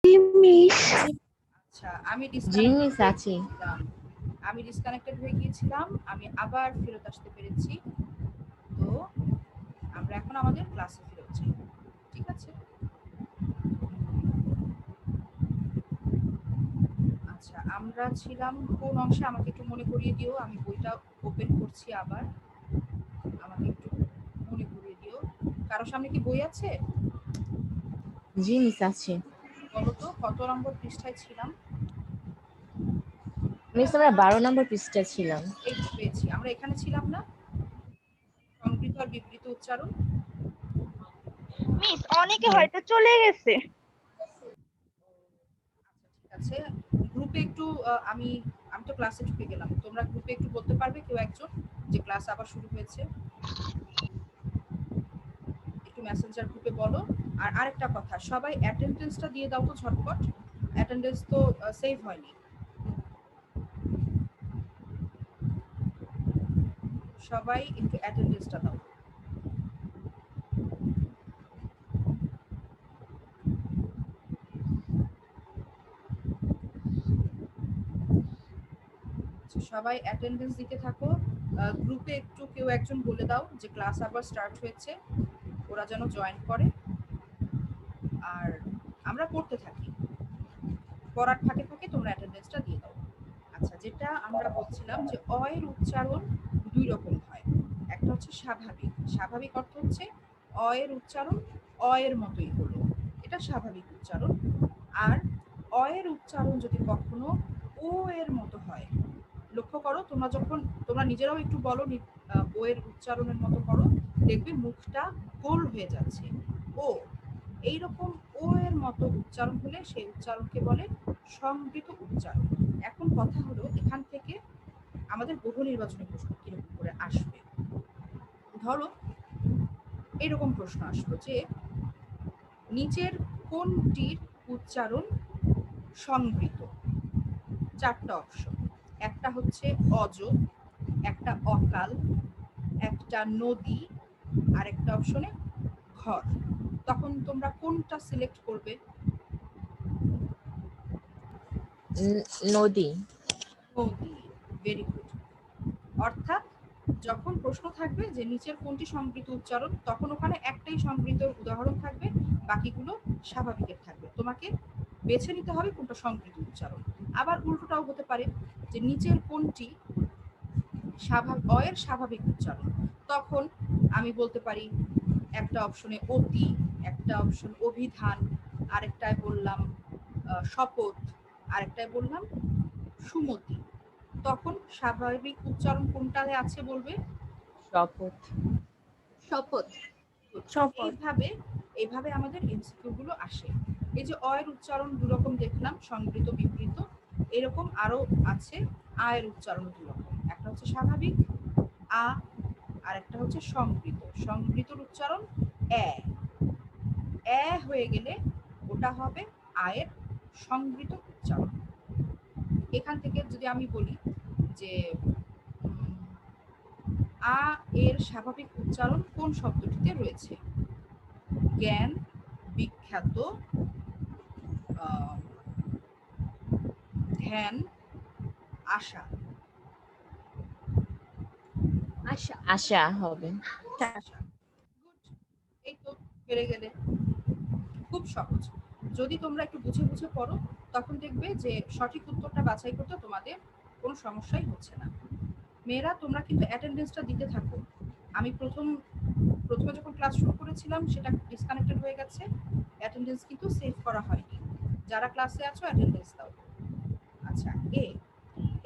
Miss. আচ্ছা, আমি জি miss আছি। ডিসকানেক্টেড হয়ে গিয়েছিলাম, আমি আবার ফেরত আসতে পেরেছি। তো আমরা এখন আমাদের ক্লাসে ফেরত যাই, ঠিক আছে? আচ্ছা, আমরা ছিলাম কোন অংশে আমাকে একটু মনে করিয়ে দিও। আমি বইটা ওপেন করছি আবার, আমাকে একটু মনে করিয়ে দিও। কারো সামনে কি বই আছে? জি মিস আছে। বলো তো কত নম্বর পৃষ্ঠায় ছিলাম? মিস আমরা 12 নম্বর পৃষ্ঠায় ছিলাম। এই তো পেয়েছি, আমরা এখানে ছিলাম না? সংকৃত আর বিবৃত উচ্চারণ। মিস অনেকে হয়তো চলে গেছে। আচ্ছা, ঠিক আছে। গ্রুপে একটু আমি আমি তো ক্লাসে ঢুকে গেলাম, তোমরা গ্রুপে একটু বলতে পারবে কেউ একজন যে ক্লাস আবার শুরু হয়েছে? একটু মেসেঞ্জার গ্রুপে বলো। আর আরেকটা কথা, সবাই অ্যাটেন্ডেন্সটা দিয়ে দাও তো ঝটপট। অ্যাটেন্ডেন্স তো সেভ হয়নি, সবাই একটু অ্যাটেন্ডেন্সটা দাও। সবাই অ্যাটেন্ডেন্স দিতে থাকো। গ্রুপে একটু কেউ একজন বলে দাও যে ক্লাস আবার স্টার্ট হয়েছে, ওরা যেন জয়েন করে। আর আমরা পড়তে থাকি, পড়ার ফাঁকে ফাঁকে তোমরা অ্যাটেন্ডেন্সটা দিয়ে দাও। আচ্ছা, যেটা আমরা বলছিলাম যে অ এর উচ্চারণ দুই রকম হয়। একটা হচ্ছে স্বাভাবিক, স্বাভাবিক অর্থ হচ্ছে অ এর উচ্চারণ অ এর মতোই হলো, এটা স্বাভাবিক উচ্চারণ। আর অ এর উচ্চারণ যদি কখনো ও এর মতো হয়, লক্ষ্য করো তোমরা নিজেরাও একটু বলো, ও এর উচ্চারণের মতো করো, দেখবে মুখটা গোল হয়ে যাচ্ছে। ও এইরকম ও এর মতো উচ্চারণ হলে সেই উচ্চারণকে বলে সংবৃত উচ্চারণ। এখন কথা হলো, এখান থেকে আমাদের বহু নির্বাচনী প্রশ্ন কিরকম করে আসবে। ধরো এরকম প্রশ্ন আসলো যে নিচের কোনটির উচ্চারণ সংবৃত? চারটা অপশন, একটা হচ্ছে অজ, একটা অকাল, একটা নদী, আর একটা অপশনে ঘর। তখন তোমরা কোনটা সিলেক্ট করবে? নদী। নদী, ভেরি গুড। অর্থাৎ যখন প্রশ্ন থাকবে যে নিচের কোনটি সংবৃত উচ্চারণ, তখন ওখানে একটাই সংবৃত উদাহরণ থাকবে, বাকিগুলো স্বাভাবিকের থাকবে। তোমাকে বেছে নিতে হবে কোনটা সংবৃত উচ্চারণ। আবার উল্টোটাও হতে পারে যে নিচের কোনটি অ এর স্বাভাবিক উচ্চারণ, তখন আমি বলতে পারি একটা অপশনে অতি, একটা অপশন অভিধান, আরেকটায় বললাম শপথ, আরেকটায় বললাম সুমতি। তখন স্বাভাবিক উচ্চারণ কোনটায় আছে বলবে? শপথ। শপথ। শপথ। এইভাবে আমাদের এমসিকিউ গুলো আসে। এই যে অ এর উচ্চারণ দু রকম দেখলাম, সংবৃত বিবৃত, এরকম আরো আছে আ এর উচ্চারণ দু রকম, একটা হচ্ছে স্বাভাবিক আ, আর একটা হচ্ছে সংবৃত। সংবৃতর উচ্চারণ এ, এ হয়ে গেলে ওটা হবে আয়ের সংবৃত উচ্চারণ। এখান থেকে যদি আমি বলি যে আ এর স্বাভাবিক উচ্চারণ কোন শব্দটিতে রয়েছে? জ্ঞান, বিখ্যাত, ধ্যান, আশা। আশা। আশা হবে। আশা, গুড। এই তো পেরে গেলে, খুব সহজ। যদি তোমরা একটু বুঝে বুঝে পড়ো, তখন দেখবে যে সঠিক উত্তরটা বাছাই করতে তোমাদের কোনো সমস্যাই হচ্ছে না। মেয়েরা তোমরা কিন্তু অ্যাটেন্ডেন্সটা দিতে থাকো। আমি প্রথমে যখন ক্লাস শুরু করেছিলাম সেটা ডিসকানেক্টেড হয়ে গেছে, অ্যাটেন্ডেন্স কিন্তু সেভ করা হয়নি। যারা ক্লাসে আছো অ্যাটেন্ডেন্স দাও। আচ্ছা, এ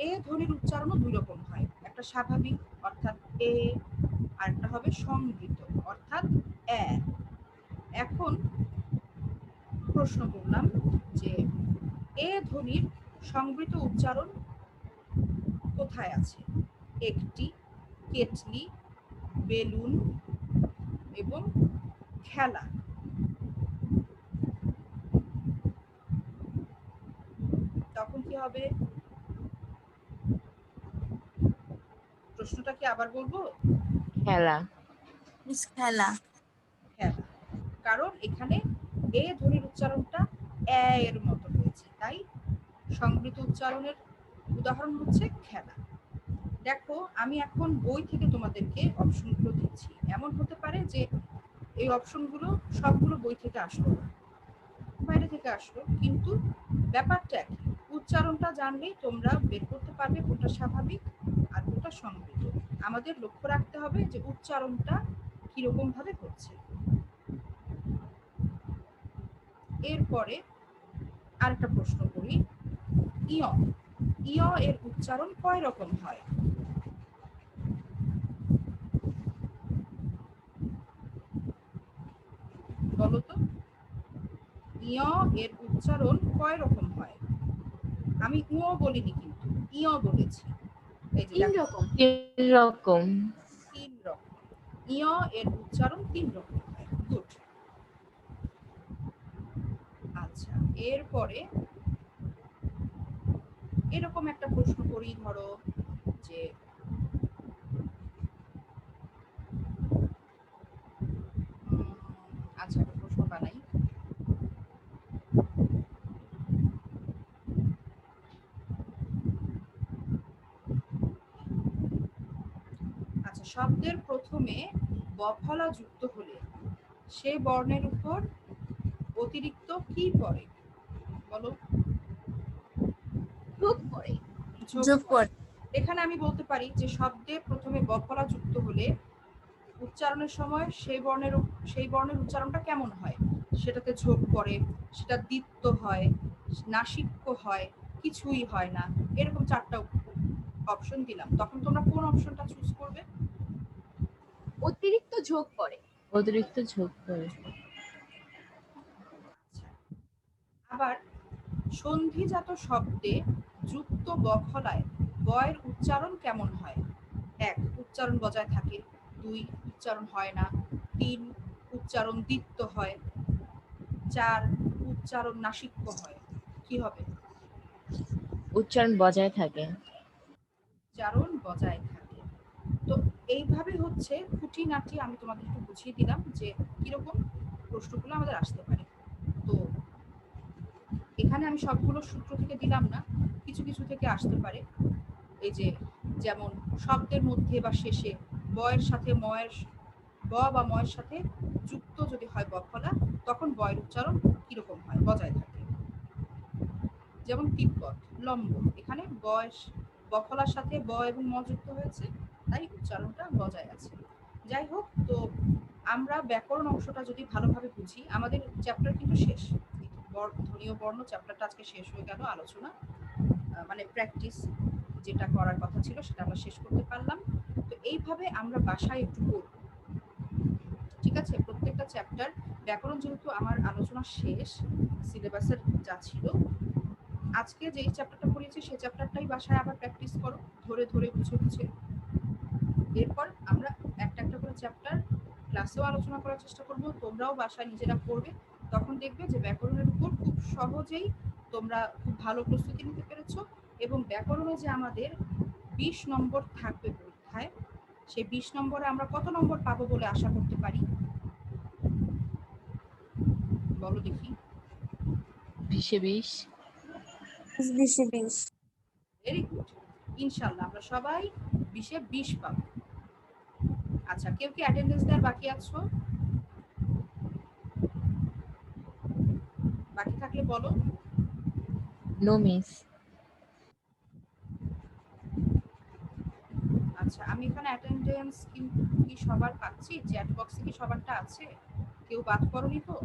এ ধ্বনির উচ্চারণও দুই রকম হয়, একটা স্বাভাবিক অর্থাৎ এ, আর একটা হবে সংবৃত অর্থাৎ এ। এখন প্রশ্ন করলাম যে এ ধ্বনির সংবৃত উচ্চারণ কোথায় আছে? একটি, কেটলি, বেলুন এবং খেলা। তখন কি হবে? প্রশ্নটা কি আবার বলবো? খেলা। মিস খেলা। খেলা। কারণ এখানে এ ধ্বনির উচ্চারণটা এর মতো হয়েছে, তাই সংবৃত উচ্চারণের উদাহরণ হচ্ছে খেলা। দেখো আমি এখন বই থেকে তোমাদেরকে অপশনগুলো দিচ্ছি। এমন হতে পারে যে এই অপশনগুলো সবগুলো বই থেকে আসলো না, বাইরে থেকে আসলো, কিন্তু ব্যাপারটা একই। উচ্চারণটা জানলেই তোমরা বের করতে পারবে কোনটা স্বাভাবিক আর কোনটা সংবৃত। আমাদের লক্ষ্য রাখতে হবে যে উচ্চারণটা কিরকম ভাবে হচ্ছে। এরপরে আরেকটা প্রশ্ন করি, ইয় ইয় এর উচ্চারণ কয় রকম হয়? বলো তো, ইয় এর উচ্চারণ কয় রকম হয়? আমি উঁ বলিনি, কিন্তু ইয় বলেছি। এই যে 3 দেখো, রকম। 3 রকম। 3 রকম। ইয় এর উচ্চারণ 3 রকম হয়। গুড। আচ্ছা, এরপরে এরকম একটা প্রশ্ন করি, ধরো যে আচ্ছা একটা প্রশ্ন বানাই। আচ্ছা, শব্দের প্রথমে বফলা যুক্ত হলে সে বর্ণের উপর অতিরিক্ত কি পড়ে? বলো। যোগ করে। যোগ পড়ে। এখানে আমি বলতে পারি যে শব্দের প্রথমে বফলা যুক্ত হলে উচ্চারণের সময় সেই বর্ণের উচ্চারণটা কেমন হয়? সেটাতে ঝোঁক পড়ে, সেটা দ্বিত্ব হয়, নাসিক্য হয়, কিছুই হয় না। এরকম 4টা অপশন দিলাম, তখন তোমরা কোন অপশনটা চুজ করবে? অতিরিক্ত যোগ করে। অতিরিক্ত ঝোঁক করে। আচ্ছা, আবার সন্ধিজাত শব্দে যুক্ত বফলায় বয়ের উচ্চারণ কেমন হয়? 1 উচ্চারণ বজায় থাকে, 2 উচ্চারণ হয় না, 3 উচ্চারণ দ্বিত্ব হয়, 4 উচ্চারণ নাসিক্য হয়। কি হবে? উচ্চারণ বজায় থাকে। উচ্চারণ বজায় থাকে। তো এইভাবে হচ্ছে খুঁটিনাটি আমি তোমাদের একটু বুঝিয়ে দিলাম যে কিরকম প্রশ্নগুলো আমাদের আসতে পারে। তো এখানে আমি সবগুলো সূত্র থেকে দিলাম না, কিছু কিছু থেকে আসতে পারে। এই যে যেমন শব্দের মধ্যে বা শেষে বয়ের সাথে ব বা ময়ের সাথে যুক্ত যদি হয় বফলা, তখন বয়ের উচ্চারণ কিরকম হয়? বজায় থাকে। যেমন তিব্বত, লম্ব, এখানে বফলার সাথে ব এবং ম যুক্ত হয়েছে, তাই উচ্চারণটা বজায় আছে। যাই হোক, তো আমরা ব্যাকরণ অংশটা যদি ভালোভাবে বুঝি, আমাদের চ্যাপ্টার কিন্তু শেষ। ধ্বনীয় বর্ণ চ্যাপ্টারটা আজকে শেষ হয়ে গেল আলোচনা, মানে প্র্যাকটিস যেটা করার কথা ছিল সেটা আমরা শেষ করতে পারলাম। তো এইভাবে আমরা বাসায় একটু করব, ঠিক আছে? প্রত্যেকটা চ্যাপ্টার, ব্যাকরণ যেহেতু আমার আলোচনা শেষ সিলেবাসের যা ছিল, আজকে যেই চ্যাপ্টারটা পড়িয়েছি সেই চ্যাপ্টারটাই বাসায় আবার প্র্যাকটিস করো, ধরে ধরে বুঝে বুঝে। এরপর আমরা একটা একটা করে চ্যাপ্টার ক্লাসেও আলোচনা করার চেষ্টা করব, তোমরাও বাসায় নিজেরা পড়বে। তখন দেখবে যে ব্যাকরণের উপর খুব সহজেই তোমরা খুব ভালো প্রস্তুতি নিতে পেরেছো, এবং ব্যাকরণে যে আমাদের 20 নম্বর থাকবে পরীক্ষায়, সেই 20 নম্বরে আমরা কত নম্বর পাবো বলে আশা করতে পারি? বলো দেখি। 20-এ 20। 20-এ 20। Very good. ইনশাআল্লাহ আমরা সবাই 20-এ 20 পাবো। আচ্ছা, কেউ কি অ্যাটেন্ডেন্স দেওয়ার বাকি আছো? বাকি থাকলে বলো। No miss. আচ্ছা, আমি এখানে অ্যাটেন্ডেন্স কি সবার পাচ্ছি? চ্যাট বক্সে কি সবারটা আছে? কেউ বাদ পড়োনি তো?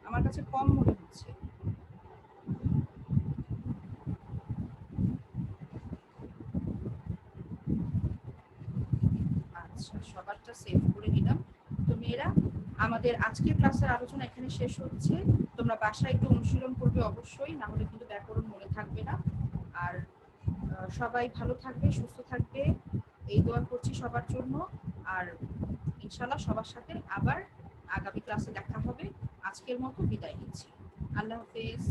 আমার কাছে কম মনে হচ্ছে। আচ্ছা, সবারটা সেভ করে নিলাম। তো মেয়েরা, আমাদের আজকের ক্লাসের আলোচনা এখানে শেষ হচ্ছে। তোমরা বাসায় একটু অনুশীলন করবে অবশ্যই, না হলে কিন্তু ব্যাকরণ মনে থাকবে না। আর সবাই ভালো থাকবে, সুস্থ থাকবে, এই দোয়া করছি সবার জন্য। আর ইনশাআল্লাহ সবার সাথে আবার আগামী ক্লাসে দেখা হবে। আজকের মতো বিদায় নিচ্ছি। আল্লাহ হাফেজ।